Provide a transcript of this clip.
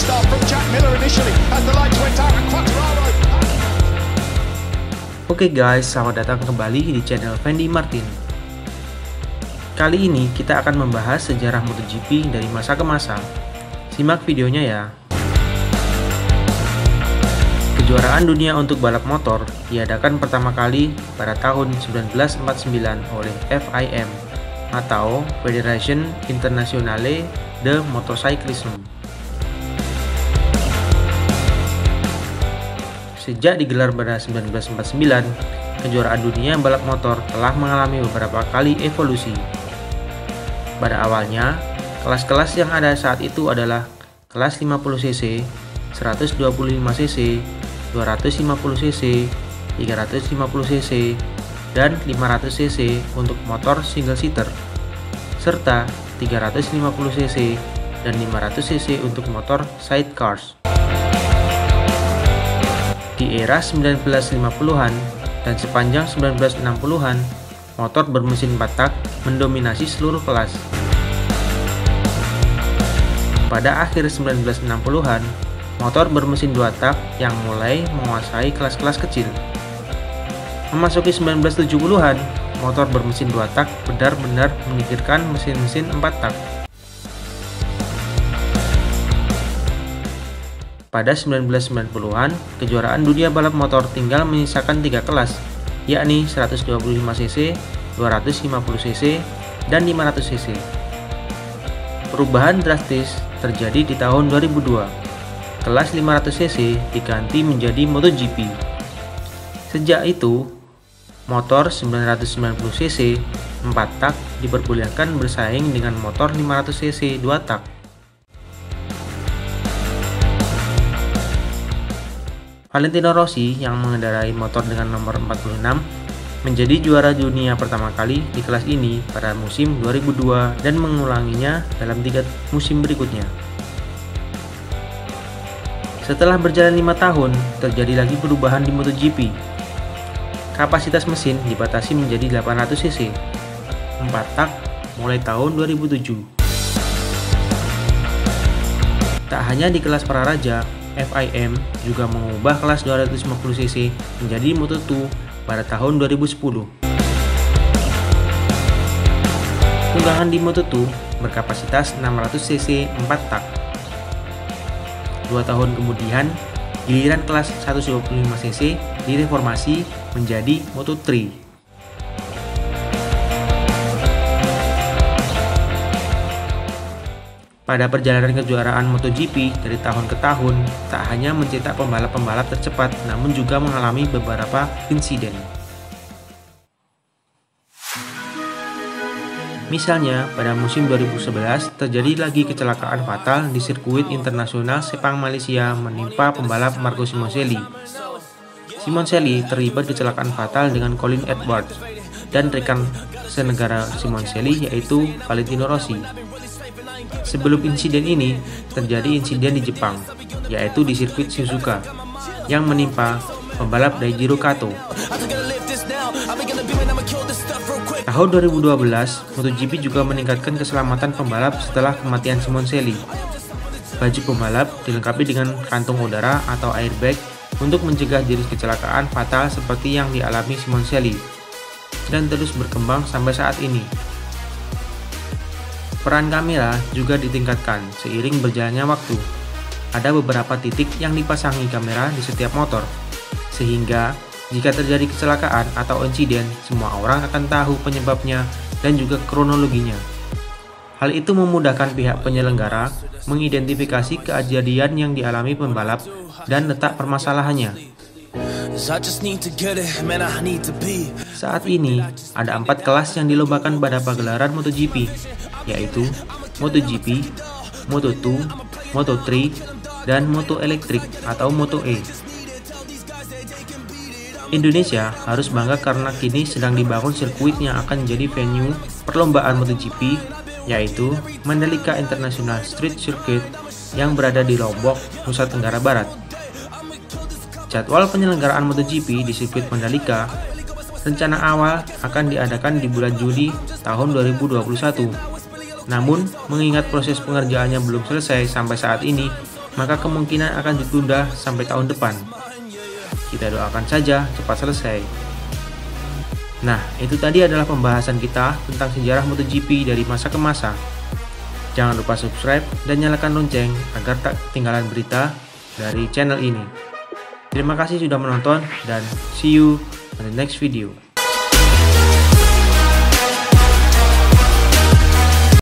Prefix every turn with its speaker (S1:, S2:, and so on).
S1: start from Jack Miller initially as the lights went out and Quartararo.
S2: Oke guys, selamat datang kembali di channel Fendi Martin. Kali ini kita akan membahas sejarah MotoGP dari masa ke masa. Simak videonya ya. Kejuaraan dunia untuk balap motor diadakan pertama kali pada tahun 1949 oleh FIM atau Federation Internationale de Motorcyclisme. Sejak digelar pada 1949, kejuaraan dunia balap motor telah mengalami beberapa kali evolusi. Pada awalnya, kelas-kelas yang ada saat itu adalah kelas 50cc, 125cc, 250cc, 350cc, dan 500cc untuk motor single seater, serta 350cc dan 500cc untuk motor sidecars. Di era 1950-an dan sepanjang 1960-an, motor bermesin 4 tak mendominasi seluruh kelas. Pada akhir 1960-an, motor bermesin 2 tak yang mulai menguasai kelas-kelas kecil. Memasuki 1970-an, motor bermesin 2 tak benar-benar menyingkirkan mesin-mesin 4 tak. Pada 1990-an, kejuaraan dunia balap motor tinggal menyisakan 3 kelas, yakni 125cc, 250cc, dan 500cc. Perubahan drastis terjadi di tahun 2002. Kelas 500cc diganti menjadi MotoGP. Sejak itu, motor 990cc 4 tak diperbolehkan bersaing dengan motor 500cc 2 tak. Valentino Rossi yang mengendarai motor dengan nomor 46 menjadi juara dunia pertama kali di kelas ini pada musim 2002 dan mengulanginya dalam 3 musim berikutnya. Setelah berjalan 5 tahun, terjadi lagi perubahan di MotoGP. Kapasitas mesin dibatasi menjadi 800cc 4 tak mulai tahun 2007. Tak hanya di kelas para raja, FIM juga mengubah kelas 250cc menjadi Moto2 pada tahun 2010. Tunggangan di Moto2 berkapasitas 600cc 4 tak. 2 tahun kemudian, giliran kelas 125cc direformasi menjadi Moto3. Pada perjalanan kejuaraan MotoGP dari tahun ke tahun, tak hanya mencetak pembalap-pembalap tercepat, namun juga mengalami beberapa insiden. Misalnya, pada musim 2011 terjadi lagi kecelakaan fatal di sirkuit internasional Sepang Malaysia menimpa pembalap Marco Simoncelli. Simoncelli terlibat kecelakaan fatal dengan Colin Edwards dan rekan senegara Simoncelli yaitu Valentino Rossi. Sebelum insiden ini, terjadi insiden di Jepang, yaitu di sirkuit Suzuka, yang menimpa pembalap Daijiro Kato. Tahun 2012, MotoGP juga meningkatkan keselamatan pembalap setelah kematian Simoncelli. Baju pembalap dilengkapi dengan kantung udara atau airbag untuk mencegah jenis kecelakaan fatal seperti yang dialami Simoncelli, dan terus berkembang sampai saat ini. Peran kamera juga ditingkatkan seiring berjalannya waktu. Ada beberapa titik yang dipasangi kamera di setiap motor, sehingga jika terjadi kecelakaan atau insiden, semua orang akan tahu penyebabnya dan juga kronologinya. Hal itu memudahkan pihak penyelenggara mengidentifikasi kejadian yang dialami pembalap dan letak permasalahannya. Saat ini, ada 4 kelas yang dilombakan pada pagelaran MotoGP, yaitu MotoGP, Moto2, Moto3, dan Moto Elektrik atau Moto E. Indonesia harus bangga karena kini sedang dibangun sirkuit yang akan menjadi venue perlombaan MotoGP, yaitu Mandalika International Street Circuit yang berada di Lombok, Nusa Tenggara Barat. Jadwal penyelenggaraan MotoGP di sirkuit Mandalika rencana awal akan diadakan di bulan Juli tahun 2021. Namun, mengingat proses pengerjaannya belum selesai sampai saat ini, maka kemungkinan akan ditunda sampai tahun depan. Kita doakan saja cepat selesai. Nah, itu tadi adalah pembahasan kita tentang sejarah MotoGP dari masa ke masa. Jangan lupa subscribe dan nyalakan lonceng agar tak ketinggalan berita dari channel ini. Terima kasih sudah menonton dan see you on the next video.